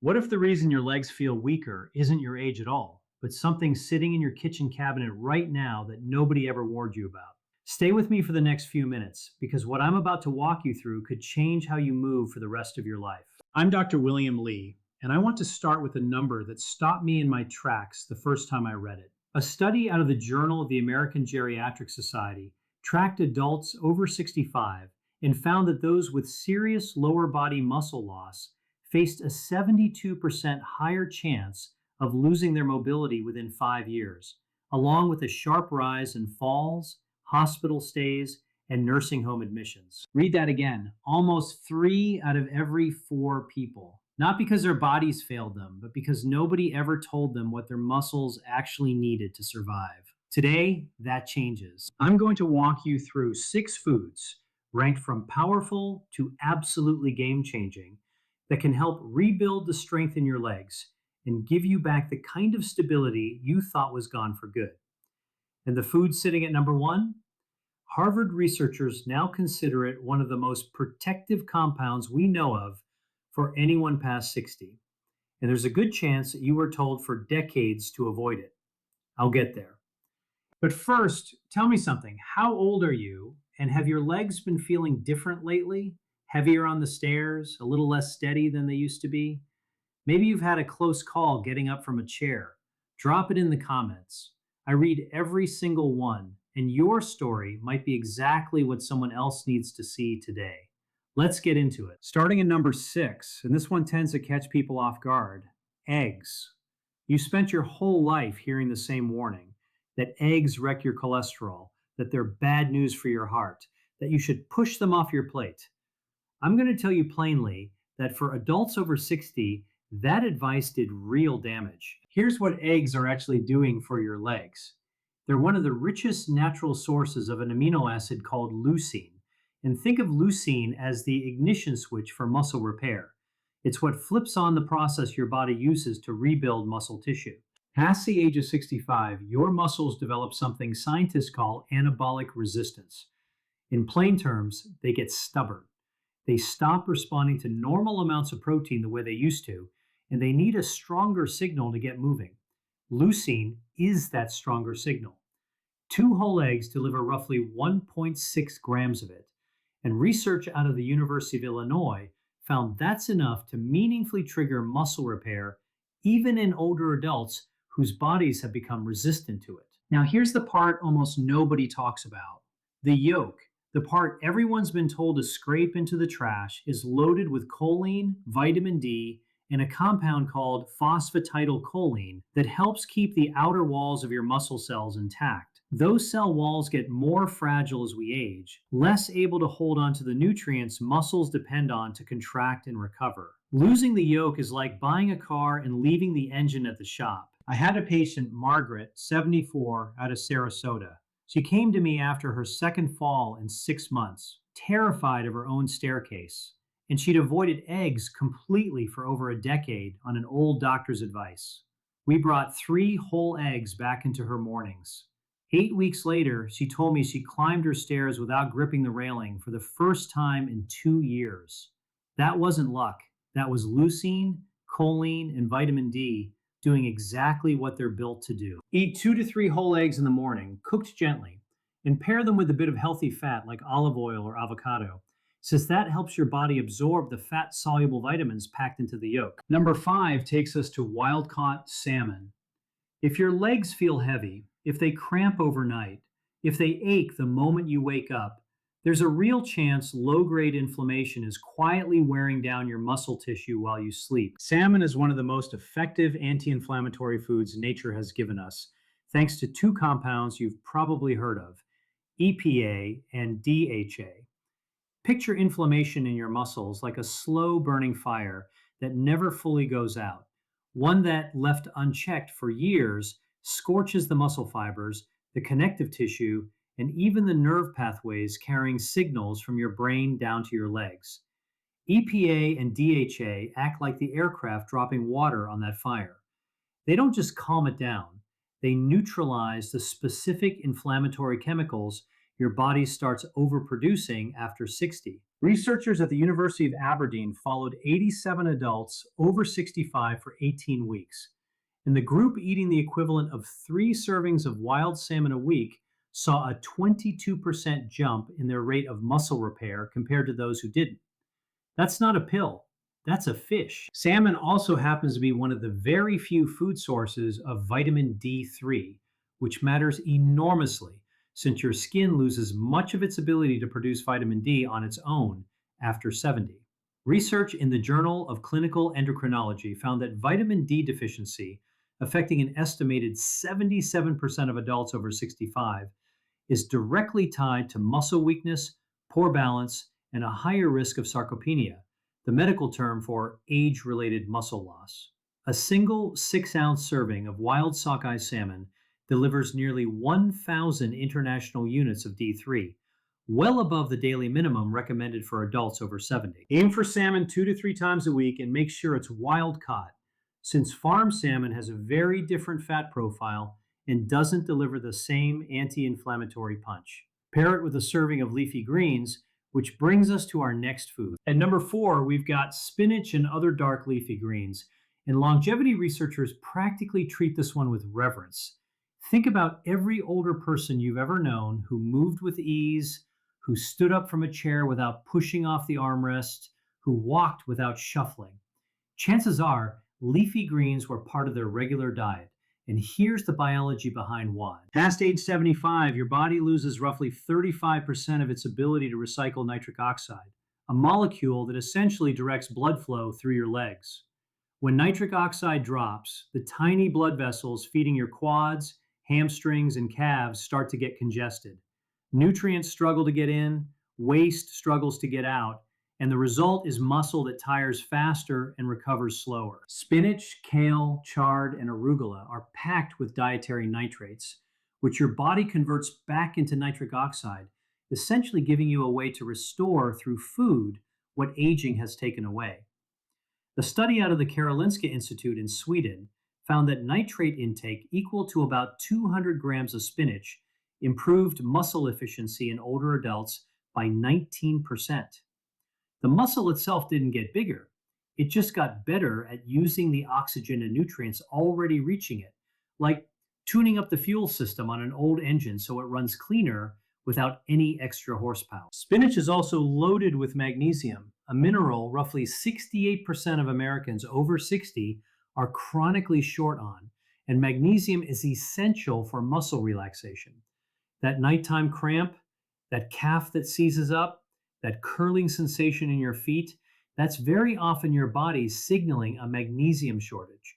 What if the reason your legs feel weaker isn't your age at all, but something sitting in your kitchen cabinet right now that nobody ever warned you about? Stay with me for the next few minutes because what I'm about to walk you through could change how you move for the rest of your life. I'm Dr. William Lee, and I want to start with a number that stopped me in my tracks the first time I read it. A study out of the Journal of the American Geriatric Society tracked adults over 65 and found that those with serious lower body muscle loss faced a 72% higher chance of losing their mobility within 5 years, along with a sharp rise in falls, hospital stays, and nursing home admissions. Read that again. Almost 3 out of every 4 people. Not because their bodies failed them, but because nobody ever told them what their muscles actually needed to survive. Today, that changes. I'm going to walk you through 6 foods ranked from powerful to absolutely game changing that can help rebuild the strength in your legs and give you back the kind of stability you thought was gone for good. And the food sitting at number 1? Harvard researchers now consider it one of the most protective compounds we know of for anyone past 60. And there's a good chance that you were told for decades to avoid it. I'll get there. But first, tell me something. How old are you? And have your legs been feeling different lately? Heavier on the stairs, a little less steady than they used to be? Maybe you've had a close call getting up from a chair. Drop it in the comments. I read every single one, and your story might be exactly what someone else needs to see today. Let's get into it. Starting at number 6, and this one tends to catch people off guard, eggs. You spent your whole life hearing the same warning, that eggs wreck your cholesterol, that they're bad news for your heart, that you should push them off your plate. I'm going to tell you plainly that for adults over 60, that advice did real damage. Here's what eggs are actually doing for your legs. They're one of the richest natural sources of an amino acid called leucine. And think of leucine as the ignition switch for muscle repair. It's what flips on the process your body uses to rebuild muscle tissue. Past the age of 65, your muscles develop something scientists call anabolic resistance. In plain terms, they get stubborn. They stop responding to normal amounts of protein the way they used to, and they need a stronger signal to get moving. Leucine is that stronger signal. 2 whole eggs deliver roughly 1.6 grams of it, and research out of the University of Illinois found that's enough to meaningfully trigger muscle repair, even in older adults whose bodies have become resistant to it. Now, here's the part almost nobody talks about. The yolk, the part everyone's been told to scrape into the trash, is loaded with choline, vitamin D, and a compound called phosphatidylcholine that helps keep the outer walls of your muscle cells intact. Those cell walls get more fragile as we age, less able to hold on to the nutrients muscles depend on to contract and recover. Losing the yolk is like buying a car and leaving the engine at the shop. I had a patient, Margaret, 74, out of Sarasota. She came to me after her second fall in 6 months, terrified of her own staircase, and she'd avoided eggs completely for over a decade on an old doctor's advice. We brought 3 whole eggs back into her mornings. 8 weeks later, she told me she climbed her stairs without gripping the railing for the first time in 2 years. That wasn't luck. That was leucine, choline, and vitamin D doing exactly what they're built to do. Eat 2 to 3 whole eggs in the morning, cooked gently, and pair them with a bit of healthy fat like olive oil or avocado, since that helps your body absorb the fat-soluble vitamins packed into the yolk. Number 5 takes us to wild-caught salmon. If your legs feel heavy, if they cramp overnight, if they ache the moment you wake up, there's a real chance low-grade inflammation is quietly wearing down your muscle tissue while you sleep. Salmon is one of the most effective anti-inflammatory foods nature has given us, thanks to 2 compounds you've probably heard of, EPA and DHA. Picture inflammation in your muscles like a slow-burning fire that never fully goes out, one that, left unchecked for years, scorches the muscle fibers, the connective tissue, and even the nerve pathways carrying signals from your brain down to your legs. EPA and DHA act like the aircraft dropping water on that fire. They don't just calm it down, they neutralize the specific inflammatory chemicals your body starts overproducing after 60. Researchers at the University of Aberdeen followed 87 adults over 65 for 18 weeks. And the group eating the equivalent of 3 servings of wild salmon a week saw a 22% jump in their rate of muscle repair compared to those who didn't. That's not a pill, that's a fish. Salmon also happens to be one of the very few food sources of vitamin D3, which matters enormously since your skin loses much of its ability to produce vitamin D on its own after 70. Research in the Journal of Clinical Endocrinology found that vitamin D deficiency, affecting an estimated 77% of adults over 65, is directly tied to muscle weakness, poor balance, and a higher risk of sarcopenia, the medical term for age related muscle loss. A single 6-ounce serving of wild sockeye salmon delivers nearly 1,000 international units of D3, well above the daily minimum recommended for adults over 70. Aim for salmon 2 to 3 times a week and make sure it's wild caught, since farm salmon has a very different fat profile and doesn't deliver the same anti inflammatory punch. Pair it with a serving of leafy greens, which brings us to our next food. At number 4, we've got spinach and other dark leafy greens. And longevity researchers practically treat this one with reverence. Think about every older person you've ever known who moved with ease, who stood up from a chair without pushing off the armrest, who walked without shuffling. Chances are leafy greens were part of their regular diet. And here's the biology behind why. Past age 75, your body loses roughly 35% of its ability to recycle nitric oxide, a molecule that essentially directs blood flow through your legs. When nitric oxide drops, the tiny blood vessels feeding your quads, hamstrings, and calves start to get congested. Nutrients struggle to get in, waste struggles to get out, and the result is muscle that tires faster and recovers slower. Spinach, kale, chard, and arugula are packed with dietary nitrates, which your body converts back into nitric oxide, essentially giving you a way to restore through food what aging has taken away. The study out of the Karolinska Institute in Sweden found that nitrate intake equal to about 200 grams of spinach improved muscle efficiency in older adults by 19%. The muscle itself didn't get bigger. It just got better at using the oxygen and nutrients already reaching it, like tuning up the fuel system on an old engine so it runs cleaner without any extra horsepower. Spinach is also loaded with magnesium, a mineral roughly 68% of Americans over 60 are chronically short on, and magnesium is essential for muscle relaxation. That nighttime cramp, that calf that seizes up, that curling sensation in your feet, that's very often your body signaling a magnesium shortage.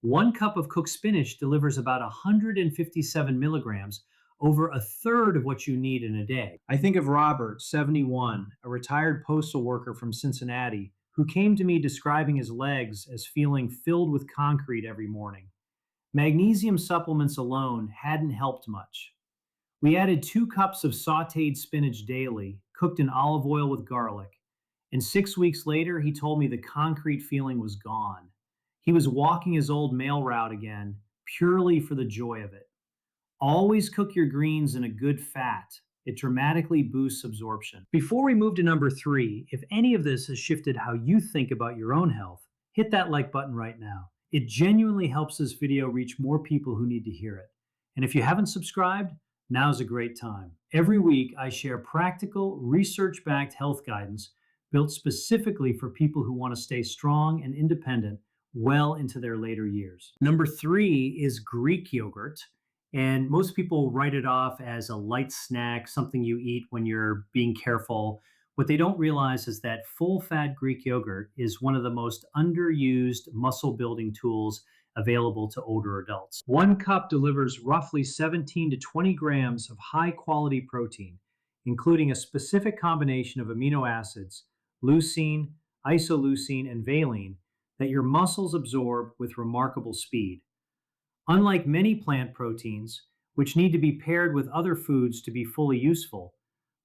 1 cup of cooked spinach delivers about 157 milligrams, over a third of what you need in a day. I think of Robert, 71, a retired postal worker from Cincinnati, who came to me describing his legs as feeling filled with concrete every morning. Magnesium supplements alone hadn't helped much. We added 2 cups of sauteed spinach daily, cooked in olive oil with garlic. And 6 weeks later, he told me the concrete feeling was gone. He was walking his old mail route again, purely for the joy of it. Always cook your greens in a good fat. It dramatically boosts absorption. Before we move to number 3, if any of this has shifted how you think about your own health, hit that like button right now. It genuinely helps this video reach more people who need to hear it. And if you haven't subscribed, now's a great time. Every week, I share practical, research-backed health guidance built specifically for people who want to stay strong and independent well into their later years. Number 3 is Greek yogurt. And most people write it off as a light snack, something you eat when you're being careful. What they don't realize is that full-fat Greek yogurt is one of the most underused muscle-building tools available to older adults. 1 cup delivers roughly 17 to 20 grams of high-quality protein, including a specific combination of amino acids, leucine, isoleucine, and valine, that your muscles absorb with remarkable speed. Unlike many plant proteins, which need to be paired with other foods to be fully useful,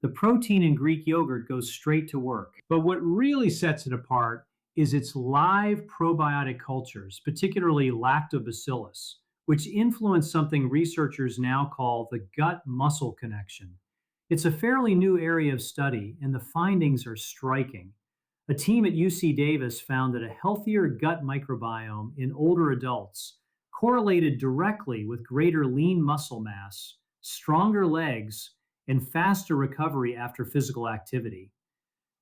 the protein in Greek yogurt goes straight to work. But what really sets it apart is its live probiotic cultures, particularly lactobacillus, which influence something researchers now call the gut-muscle connection. It's a fairly new area of study, and the findings are striking. A team at UC Davis found that a healthier gut microbiome in older adults correlated directly with greater lean muscle mass, stronger legs, and faster recovery after physical activity.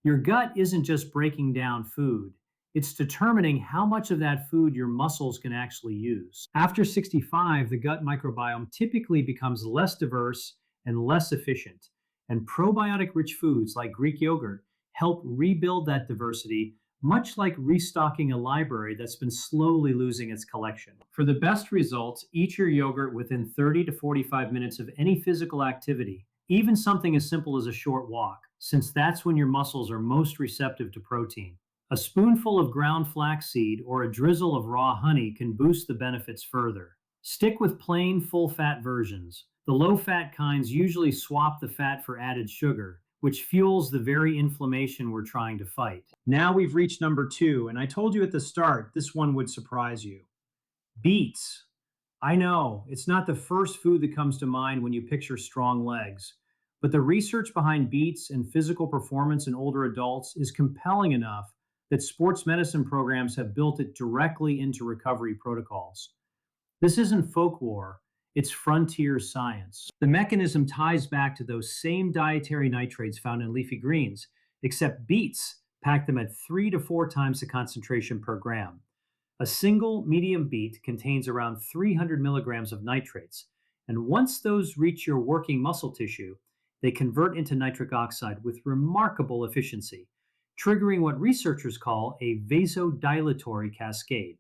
Your gut isn't just breaking down food, it's determining how much of that food your muscles can actually use. After 65, the gut microbiome typically becomes less diverse and less efficient, and probiotic rich foods like Greek yogurt help rebuild that diversity, much like restocking a library that's been slowly losing its collection. For the best results, eat your yogurt within 30 to 45 minutes of any physical activity, even something as simple as a short walk, since that's when your muscles are most receptive to protein. A spoonful of ground flaxseed or a drizzle of raw honey can boost the benefits further. Stick with plain, full fat versions. The low fat kinds usually swap the fat for added sugar, which fuels the very inflammation we're trying to fight. Now we've reached number 2, and I told you at the start this one would surprise you. Beets. I know, it's not the first food that comes to mind when you picture strong legs, but the research behind beets and physical performance in older adults is compelling enough that sports medicine programs have built it directly into recovery protocols. This isn't folklore, it's frontier science. The mechanism ties back to those same dietary nitrates found in leafy greens, except beets pack them at 3 to 4 times the concentration per gram. A single medium beet contains around 300 milligrams of nitrates, and once those reach your working muscle tissue, they convert into nitric oxide with remarkable efficiency, triggering what researchers call a vasodilatory cascade,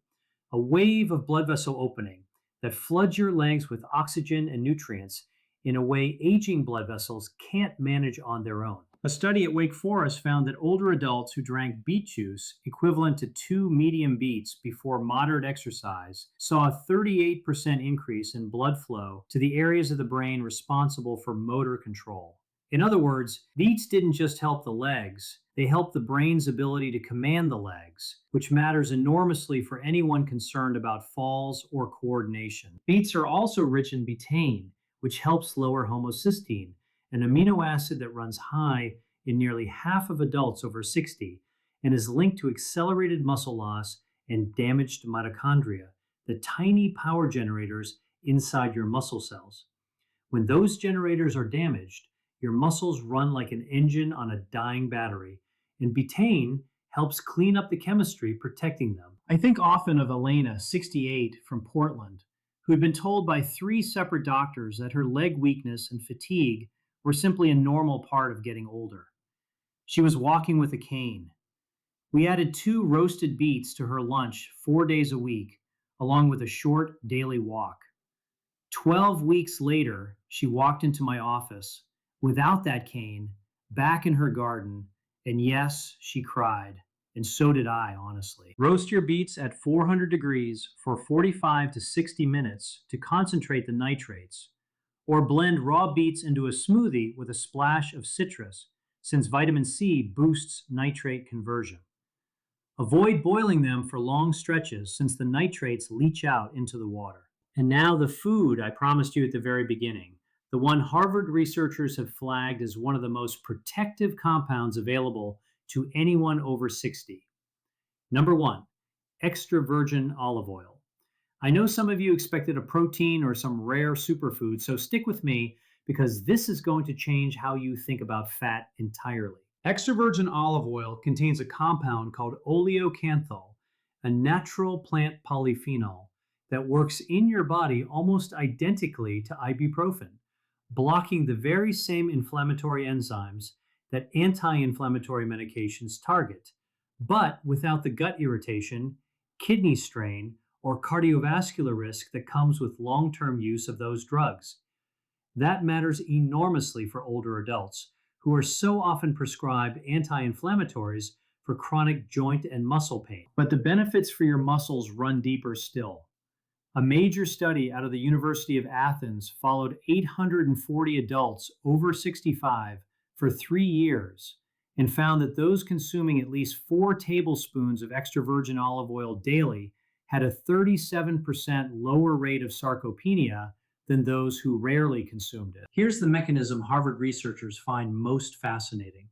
a wave of blood vessel opening that floods your legs with oxygen and nutrients in a way aging blood vessels can't manage on their own. A study at Wake Forest found that older adults who drank beet juice, equivalent to 2 medium beets before moderate exercise, saw a 38% increase in blood flow to the areas of the brain responsible for motor control. In other words, beets didn't just help the legs, they helped the brain's ability to command the legs, which matters enormously for anyone concerned about falls or coordination. Beets are also rich in betaine, which helps lower homocysteine, an amino acid that runs high in nearly half of adults over 60 and is linked to accelerated muscle loss and damaged mitochondria, the tiny power generators inside your muscle cells. When those generators are damaged, your muscles run like an engine on a dying battery, and betaine helps clean up the chemistry protecting them. I think often of Elena, 68, from Portland, who had been told by 3 separate doctors that her leg weakness and fatigue were simply a normal part of getting older. She was walking with a cane. We added 2 roasted beets to her lunch 4 days a week, along with a short daily walk. 12 weeks later, she walked into my office without that cane, back in her garden, and yes, she cried. And so did I, honestly. Roast your beets at 400 degrees for 45 to 60 minutes to concentrate the nitrates, or blend raw beets into a smoothie with a splash of citrus, since vitamin C boosts nitrate conversion. Avoid boiling them for long stretches since the nitrates leach out into the water. And now the food I promised you at the very beginning, the one Harvard researchers have flagged as one of the most protective compounds available to anyone over 60. Number 1, extra virgin olive oil. I know some of you expected a protein or some rare superfood, so stick with me because this is going to change how you think about fat entirely. Extra virgin olive oil contains a compound called oleocanthal, a natural plant polyphenol that works in your body almost identically to ibuprofen, blocking the very same inflammatory enzymes that anti-inflammatory medications target, but without the gut irritation, kidney strain, or cardiovascular risk that comes with long-term use of those drugs. That matters enormously for older adults who are so often prescribed anti-inflammatories for chronic joint and muscle pain. But the benefits for your muscles run deeper still. A major study out of the University of Athens followed 840 adults over 65 for 3 years and found that those consuming at least 4 tablespoons of extra virgin olive oil daily had a 37% lower rate of sarcopenia than those who rarely consumed it. Here's the mechanism Harvard researchers find most fascinating.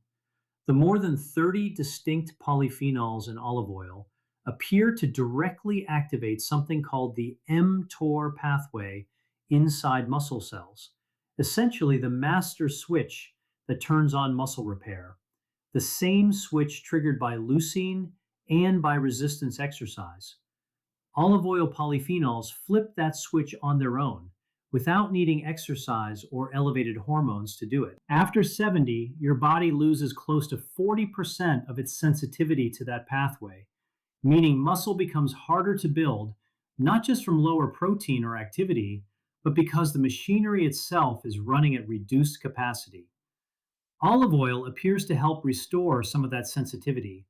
The more than 30 distinct polyphenols in olive oil appear to directly activate something called the mTOR pathway inside muscle cells, essentially the master switch that turns on muscle repair, the same switch triggered by leucine and by resistance exercise. Olive oil polyphenols flip that switch on their own without needing exercise or elevated hormones to do it. After 70, your body loses close to 40% of its sensitivity to that pathway, meaning muscle becomes harder to build, not just from lower protein or activity, but because the machinery itself is running at reduced capacity. Olive oil appears to help restore some of that sensitivity,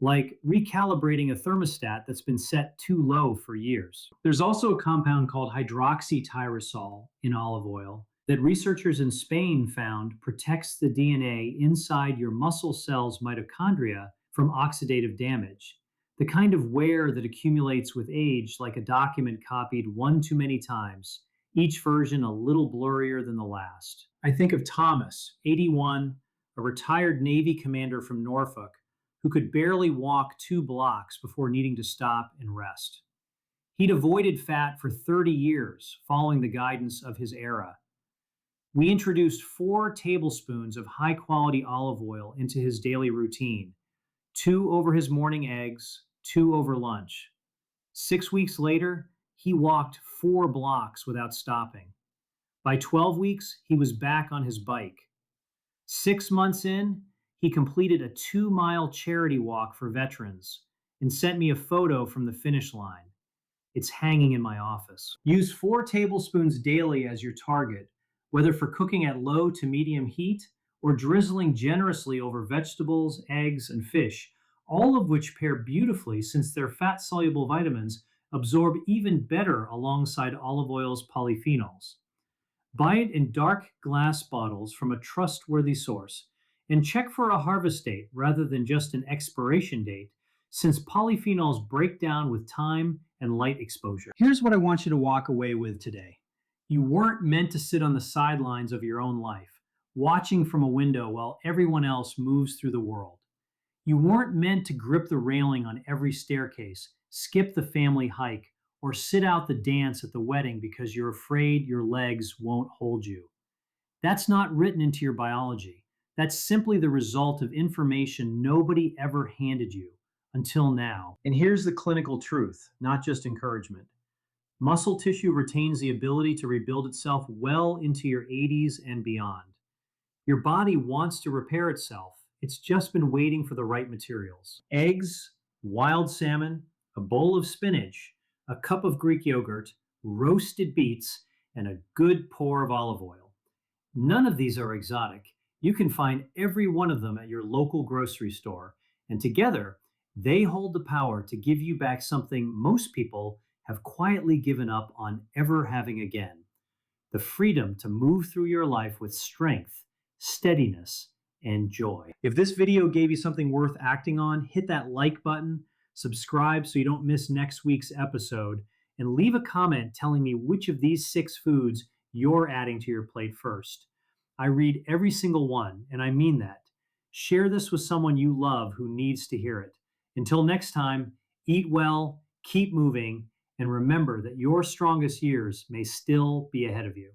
like recalibrating a thermostat that's been set too low for years. There's also a compound called hydroxytyrosol in olive oil that researchers in Spain found protects the DNA inside your muscle cells' mitochondria from oxidative damage, the kind of wear that accumulates with age like a document copied one too many times, each version a little blurrier than the last. I think of Thomas, 81, a retired Navy commander from Norfolk, who could barely walk 2 blocks before needing to stop and rest. He'd avoided fat for 30 years, following the guidance of his era. We introduced 4 tablespoons of high-quality olive oil into his daily routine, 2 over his morning eggs, 2 over lunch. 6 weeks later, he walked 4 blocks without stopping. By 12 weeks, he was back on his bike. 6 months in, he completed a 2-mile charity walk for veterans and sent me a photo from the finish line. It's hanging in my office. Use 4 tablespoons daily as your target, whether for cooking at low to medium heat or drizzling generously over vegetables, eggs, and fish, all of which pair beautifully since their fat-soluble vitamins absorb even better alongside olive oil's polyphenols. Buy it in dark glass bottles from a trustworthy source, and check for a harvest date rather than just an expiration date, since polyphenols break down with time and light exposure. Here's what I want you to walk away with today. You weren't meant to sit on the sidelines of your own life, watching from a window while everyone else moves through the world. You weren't meant to grip the railing on every staircase, skip the family hike, or sit out the dance at the wedding because you're afraid your legs won't hold you. That's not written into your biology. That's simply the result of information nobody ever handed you until now. And here's the clinical truth, not just encouragement. Muscle tissue retains the ability to rebuild itself well into your 80s and beyond. Your body wants to repair itself. It's just been waiting for the right materials. Eggs, wild salmon, a bowl of spinach, a cup of Greek yogurt, roasted beets, and a good pour of olive oil. None of these are exotic. You can find every one of them at your local grocery store, and together, they hold the power to give you back something most people have quietly given up on ever having again: the freedom to move through your life with strength, steadiness, and joy. If this video gave you something worth acting on, hit that like button, subscribe so you don't miss next week's episode, and leave a comment telling me which of these 6 foods you're adding to your plate first. I read every single one, and I mean that. Share this with someone you love who needs to hear it. Until next time, eat well, keep moving, and remember that your strongest years may still be ahead of you.